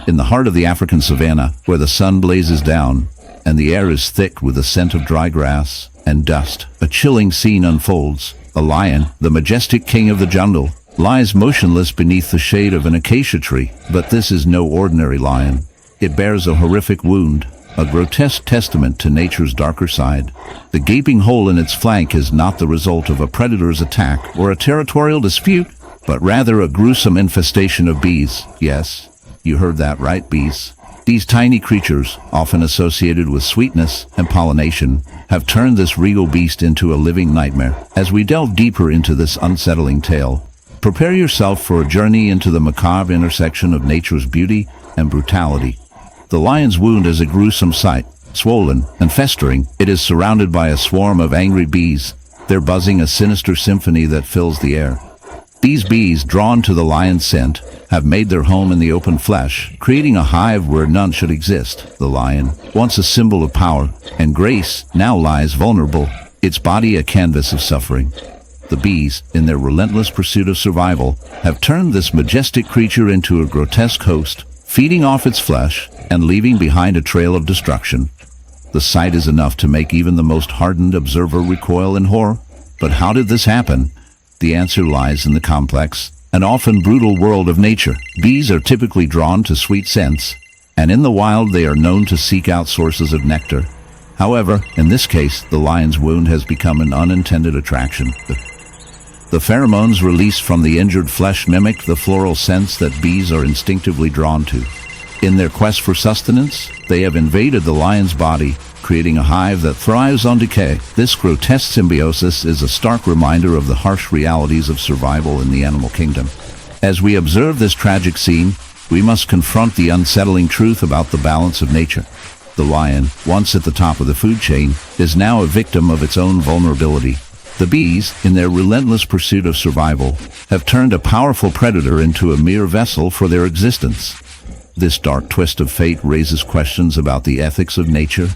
In the heart of the African savanna, where the sun blazes down, and the air is thick with the scent of dry grass and dust, a chilling scene unfolds. A lion, the majestic king of the jungle, lies motionless beneath the shade of an acacia tree. But this is no ordinary lion. It bears a horrific wound, a grotesque testament to nature's darker side. The gaping hole in its flank is not the result of a predator's attack or a territorial dispute, but rather a gruesome infestation of bees. Yes, you heard that right, bees. These tiny creatures, often associated with sweetness and pollination, have turned this regal beast into a living nightmare. As we delve deeper into this unsettling tale, prepare yourself for a journey into the macabre intersection of nature's beauty and brutality. The lion's wound is a gruesome sight. Swollen and festering, it is surrounded by a swarm of angry bees. They're buzzing a sinister symphony that fills the air. These bees, drawn to the lion's scent, have made their home in the open flesh, creating a hive where none should exist. The lion, once a symbol of power and grace, now lies vulnerable, its body a canvas of suffering. The bees, in their relentless pursuit of survival, have turned this majestic creature into a grotesque host, feeding off its flesh and leaving behind a trail of destruction. The sight is enough to make even the most hardened observer recoil in horror. But how did this happen? The answer lies in the complex and often brutal world of nature. Bees are typically drawn to sweet scents, and in the wild they are known to seek out sources of nectar. However, in this case, the lion's wound has become an unintended attraction. The pheromones released from the injured flesh mimic the floral scents that bees are instinctively drawn to. In their quest for sustenance, they have invaded the lion's body, creating a hive that thrives on decay. This grotesque symbiosis is a stark reminder of the harsh realities of survival in the animal kingdom. As we observe this tragic scene, we must confront the unsettling truth about the balance of nature. The lion, once at the top of the food chain, is now a victim of its own vulnerability. The bees, in their relentless pursuit of survival, have turned a powerful predator into a mere vessel for their existence. This dark twist of fate raises questions about the ethics of nature.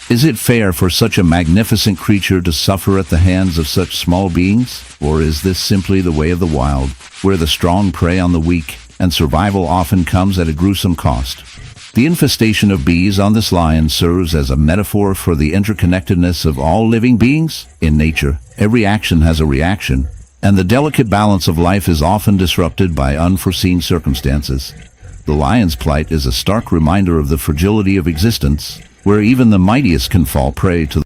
Is it fair for such a magnificent creature to suffer at the hands of such small beings? Or is this simply the way of the wild, where the strong prey on the weak, and survival often comes at a gruesome cost? The infestation of bees on this lion serves as a metaphor for the interconnectedness of all living beings. In nature, every action has a reaction, and the delicate balance of life is often disrupted by unforeseen circumstances. The lion's plight is a stark reminder of the fragility of existence, where even the mightiest can fall prey to.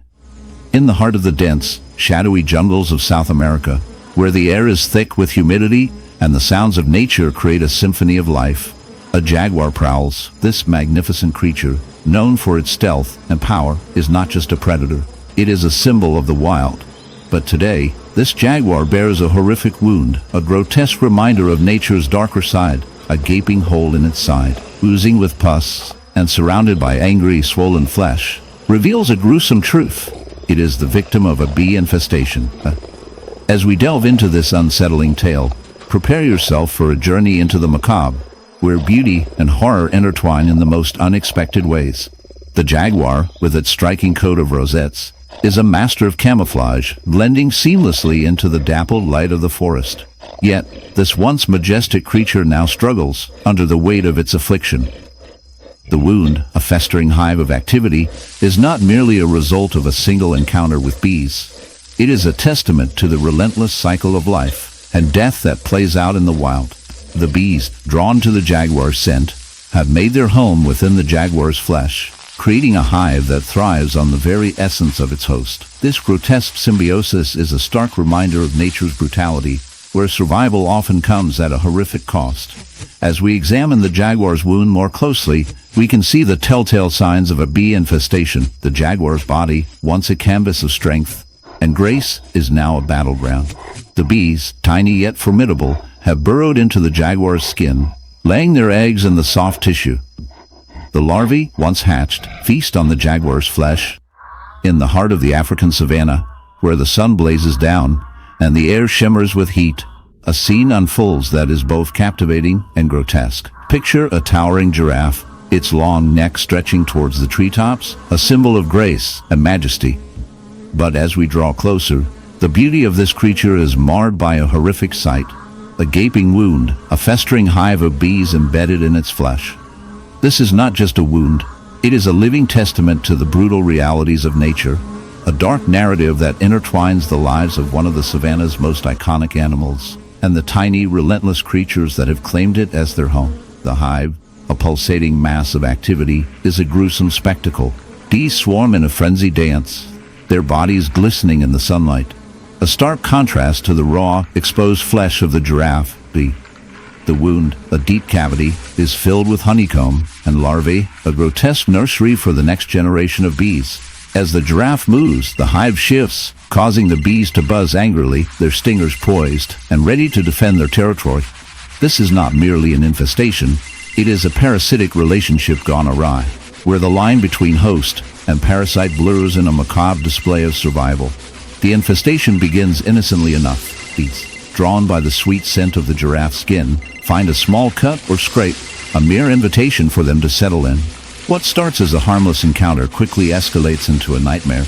In the heart of the dense, shadowy jungles of South America, where the air is thick with humidity and the sounds of nature create a symphony of life, a jaguar prowls. This magnificent creature, known for its stealth and power, is not just a predator. It is a symbol of the wild. But today, this jaguar bears a horrific wound, a grotesque reminder of nature's darker side, a gaping hole in its side, oozing with pus and surrounded by angry, swollen flesh, reveals a gruesome truth. It is the victim of a bee infestation. As we delve into this unsettling tale, prepare yourself for a journey into the macabre, where beauty and horror intertwine in the most unexpected ways. The jaguar, with its striking coat of rosettes, is a master of camouflage, blending seamlessly into the dappled light of the forest. Yet, this once majestic creature now struggles under the weight of its affliction. The wound, a festering hive of activity, is not merely a result of a single encounter with bees. It is a testament to the relentless cycle of life and death that plays out in the wild. The bees, drawn to the jaguar's scent, have made their home within the jaguar's flesh, creating a hive that thrives on the very essence of its host. This grotesque symbiosis is a stark reminder of nature's brutality, where survival often comes at a horrific cost. As we examine the jaguar's wound more closely, we can see the telltale signs of a bee infestation. The jaguar's body, once a canvas of strength and grace, is now a battleground. The bees, tiny yet formidable, have burrowed into the jaguar's skin, laying their eggs in the soft tissue. The larvae, once hatched, feast on the jaguar's flesh. In the heart of the African savanna, where the sun blazes down and the air shimmers with heat, a scene unfolds that is both captivating and grotesque. Picture a towering giraffe, its long neck stretching towards the treetops, a symbol of grace and majesty. But as we draw closer, the beauty of this creature is marred by a horrific sight: a gaping wound, a festering hive of bees embedded in its flesh. This is not just a wound. It is a living testament to the brutal realities of nature, a dark narrative that intertwines the lives of one of the savanna's most iconic animals and the tiny, relentless creatures that have claimed it as their home. The hive, a pulsating mass of activity, is a gruesome spectacle. Bees swarm in a frenzied dance, their bodies glistening in the sunlight, a stark contrast to the raw, exposed flesh of the giraffe bee. The wound, a deep cavity, is filled with honeycomb and larvae, a grotesque nursery for the next generation of bees. As the giraffe moves, the hive shifts, causing the bees to buzz angrily, their stingers poised and ready to defend their territory. This is not merely an infestation, it is a parasitic relationship gone awry, where the line between host and parasite blurs in a macabre display of survival. The infestation begins innocently enough. Bees, drawn by the sweet scent of the giraffe's skin, find a small cut or scrape, a mere invitation for them to settle in. What starts as a harmless encounter quickly escalates into a nightmare.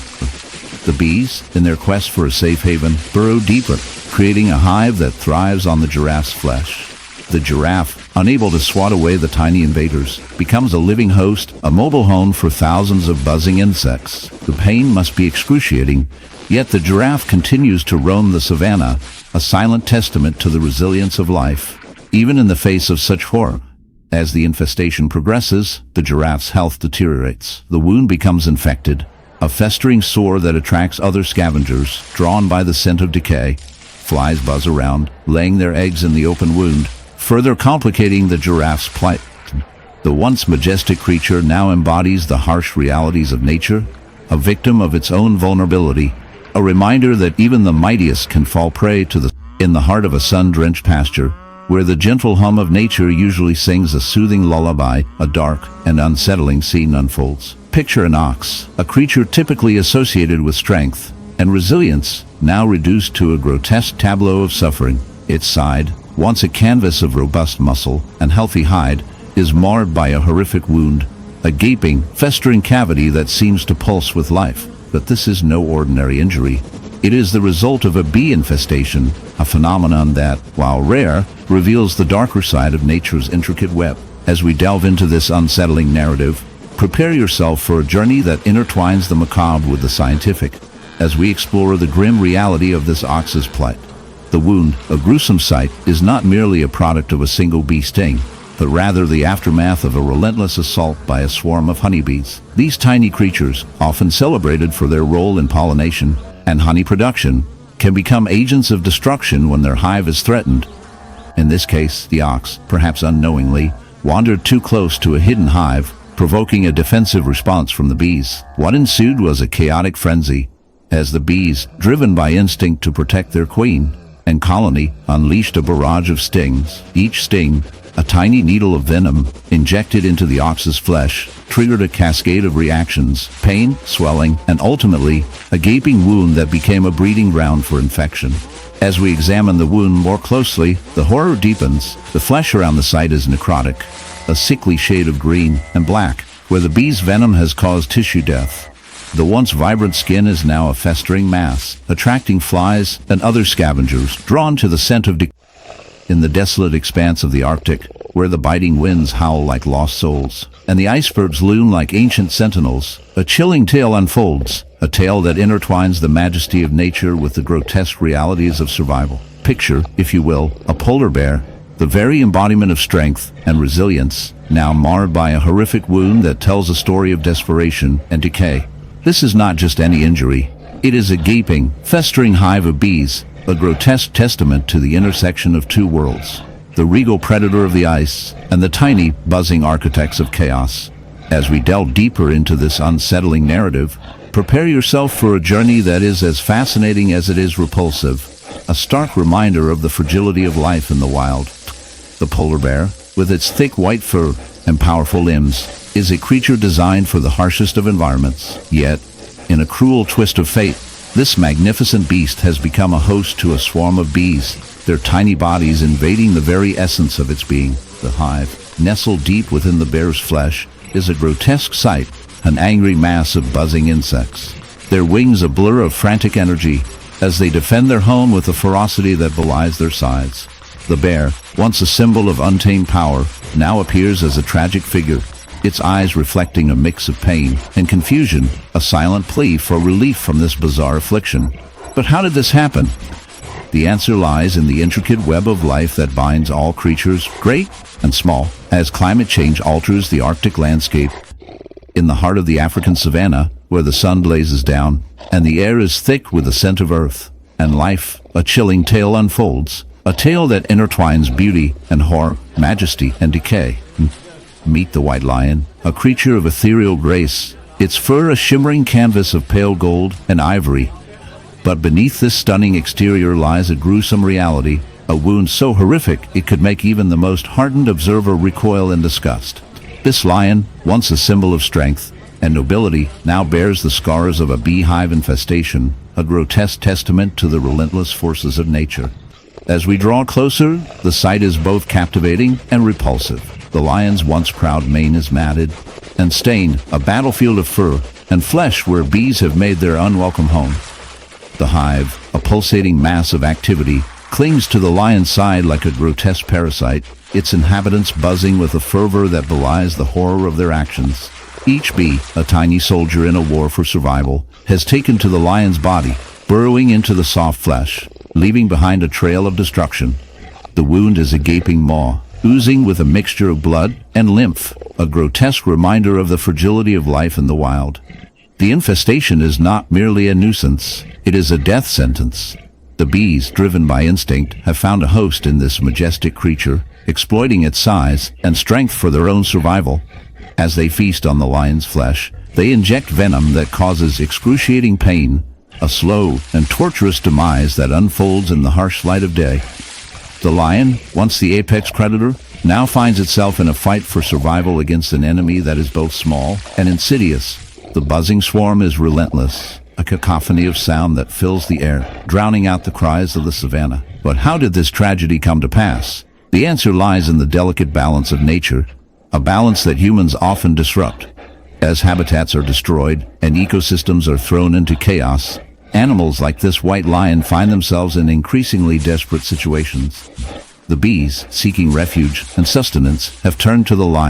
The bees, in their quest for a safe haven, burrow deeper, creating a hive that thrives on the giraffe's flesh. The giraffe, unable to swat away the tiny invaders, becomes a living host, a mobile home for thousands of buzzing insects. The pain must be excruciating, yet the giraffe continues to roam the savanna, a silent testament to the resilience of life, even in the face of such horror. As the infestation progresses, the giraffe's health deteriorates. The wound becomes infected, a festering sore that attracts other scavengers, drawn by the scent of decay. Flies buzz around, laying their eggs in the open wound, further complicating the giraffe's plight. The once majestic creature now embodies the harsh realities of nature, a victim of its own vulnerability, a reminder that even the mightiest can fall prey to the in the heart of a sun-drenched pasture, where the gentle hum of nature usually sings a soothing lullaby, a dark and unsettling scene unfolds. Picture an ox, a creature typically associated with strength and resilience, now reduced to a grotesque tableau of suffering. Its side, once a canvas of robust muscle and healthy hide, is marred by a horrific wound, a gaping, festering cavity that seems to pulse with life. But this is no ordinary injury. It is the result of a bee infestation, a phenomenon that, while rare, reveals the darker side of nature's intricate web. As we delve into this unsettling narrative, prepare yourself for a journey that intertwines the macabre with the scientific, as we explore the grim reality of this ox's plight. The wound, a gruesome sight, is not merely a product of a single bee sting, but rather the aftermath of a relentless assault by a swarm of honeybees. These tiny creatures, often celebrated for their role in pollination and honey production, can become agents of destruction when their hive is threatened. In this case, the ox, perhaps unknowingly, wandered too close to a hidden hive, provoking a defensive response from the bees. What ensued was a chaotic frenzy, as the bees, driven by instinct to protect their queen and colony, unleashed a barrage of stings. Each sting, a tiny needle of venom injected into the ox's flesh, triggered a cascade of reactions: pain, swelling, and ultimately a gaping wound that became a breeding ground for infection. As we examine the wound more closely, the horror deepens. The flesh around the site is necrotic, a sickly shade of green and black, where the bee's venom has caused tissue death. The once vibrant skin is now a festering mass, attracting flies and other scavengers drawn to the scent of decay. In the desolate expanse of the Arctic, where the biting winds howl like lost souls, and the icebergs loom like ancient sentinels, a chilling tale unfolds, a tale that intertwines the majesty of nature with the grotesque realities of survival. Picture, if you will, a polar bear, the very embodiment of strength and resilience, now marred by a horrific wound that tells a story of desperation and decay. This is not just any injury. It is a gaping, festering hive of bees, a grotesque testament to the intersection of two worlds, the regal predator of the ice and the tiny, buzzing architects of chaos. As we delve deeper into this unsettling narrative, prepare yourself for a journey that is as fascinating as it is repulsive, a stark reminder of the fragility of life in the wild. The polar bear, with its thick white fur and powerful limbs, is a creature designed for the harshest of environments. Yet, in a cruel twist of fate, this magnificent beast has become a host to a swarm of bees, their tiny bodies invading the very essence of its being. The hive, nestled deep within the bear's flesh, is a grotesque sight, an angry mass of buzzing insects, their wings a blur of frantic energy, as they defend their home with a ferocity that belies their size. The bear, once a symbol of untamed power, now appears as a tragic figure, its eyes reflecting a mix of pain and confusion, a silent plea for relief from this bizarre affliction. But how did this happen? The answer lies in the intricate web of life that binds all creatures, great and small, as climate change alters the Arctic landscape. In the heart of the African savanna, where the sun blazes down, and the air is thick with the scent of earth and life, a chilling tale unfolds, a tale that intertwines beauty and horror, majesty and decay. Meet the white lion, a creature of ethereal grace, its fur a shimmering canvas of pale gold and ivory. But beneath this stunning exterior lies a gruesome reality, a wound so horrific it could make even the most hardened observer recoil in disgust. This lion, once a symbol of strength and nobility, now bears the scars of a beehive infestation, a grotesque testament to the relentless forces of nature. As we draw closer, the sight is both captivating and repulsive. The lion's once proud mane is matted and stained, a battlefield of fur and flesh where bees have made their unwelcome home. The hive, a pulsating mass of activity, clings to the lion's side like a grotesque parasite, its inhabitants buzzing with a fervor that belies the horror of their actions. Each bee, a tiny soldier in a war for survival, has taken to the lion's body, burrowing into the soft flesh, leaving behind a trail of destruction. The wound is a gaping maw, oozing with a mixture of blood and lymph, a grotesque reminder of the fragility of life in the wild. The infestation is not merely a nuisance, it is a death sentence. The bees, driven by instinct, have found a host in this majestic creature, exploiting its size and strength for their own survival. As they feast on the lion's flesh, they inject venom that causes excruciating pain, a slow and torturous demise that unfolds in the harsh light of day. The lion, once the apex predator, now finds itself in a fight for survival against an enemy that is both small and insidious. The buzzing swarm is relentless, a cacophony of sound that fills the air, drowning out the cries of the savannah. But how did this tragedy come to pass? The answer lies in the delicate balance of nature, a balance that humans often disrupt. As habitats are destroyed and ecosystems are thrown into chaos, animals like this white lion find themselves in increasingly desperate situations. The bees, seeking refuge and sustenance, have turned to the lion